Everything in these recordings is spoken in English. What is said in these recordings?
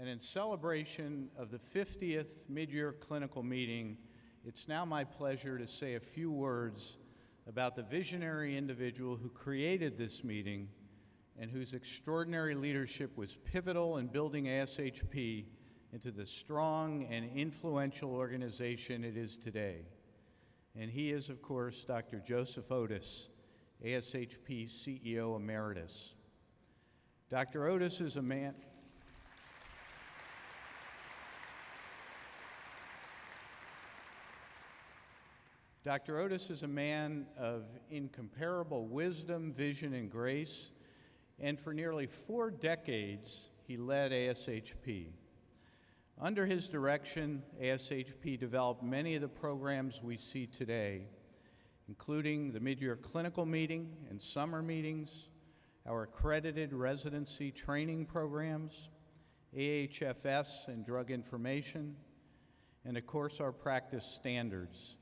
And in celebration of the 50th Midyear Clinical Meeting, it's now my pleasure to say a few words about the visionary individual who created this meeting and whose extraordinary leadership was pivotal in building ASHP into the strong and influential organization it is today. And he is, of course, Dr. Joseph Oddis, ASHP CEO Emeritus. Dr. Oddis is a man... Dr. Oddis is a man of incomparable wisdom, vision, and grace, and for nearly 4 decades, he led ASHP. Under his direction, ASHP developed many of the programs we see today, including the mid-year clinical meeting and summer meetings, our accredited residency training programs, AHFS and drug information, and of course our practice standards.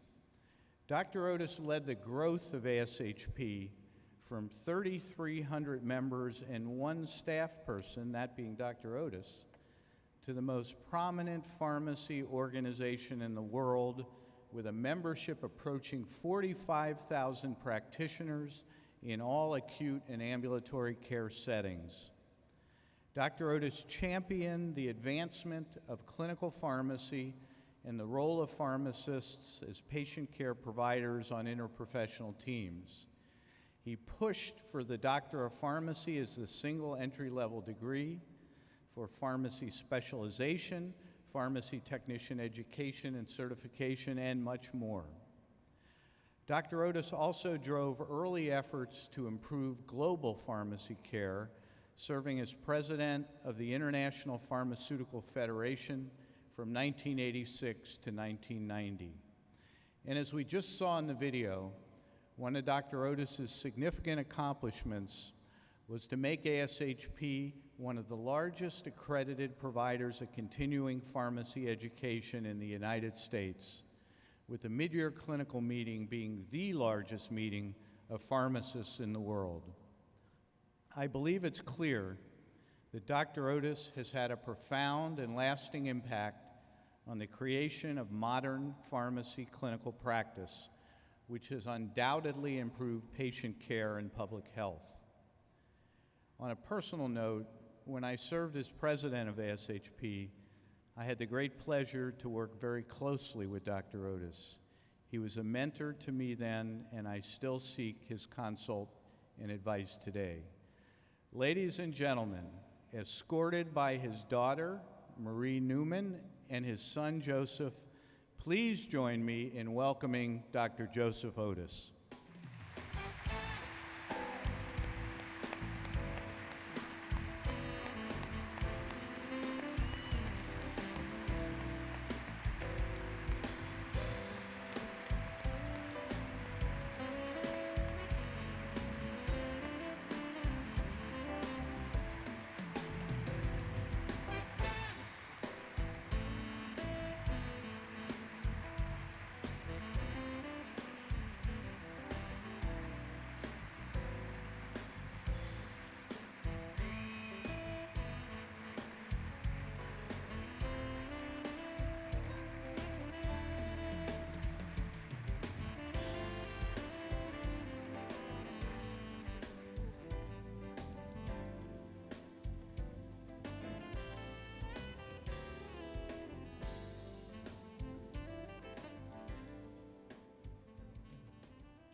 Dr. Oddis led the growth of ASHP from 3,300 members and 1 staff person, that being Dr. Oddis, to the most prominent pharmacy organization in the world with a membership approaching 45,000 practitioners in all acute and ambulatory care settings. Dr. Oddis championed the advancement of clinical pharmacy and the role of pharmacists as patient care providers on interprofessional teams. He pushed for the Doctor of Pharmacy as the single entry-level degree, for pharmacy specialization, pharmacy technician education and certification, and much more. Dr. Oddis also drove early efforts to improve global pharmacy care, serving as president of the International Pharmaceutical Federation from 1986 to 1990. And as we just saw in the video, one of Dr. Oddis's significant accomplishments was to make ASHP one of the largest accredited providers of continuing pharmacy education in the United States, with the mid-year clinical meeting being the largest meeting of pharmacists in the world. I believe it's clear that Dr. Oddis has had a profound and lasting impact on the creation of modern pharmacy clinical practice, which has undoubtedly improved patient care and public health. On a personal note, when I served as president of ASHP, I had the great pleasure to work very closely with Dr. Oddis. He was a mentor to me then, and I still seek his consult and advice today. Ladies and gentlemen, escorted by his daughter, Marie Newman, and his son, Joseph, please join me in welcoming Dr. Joseph Oddis.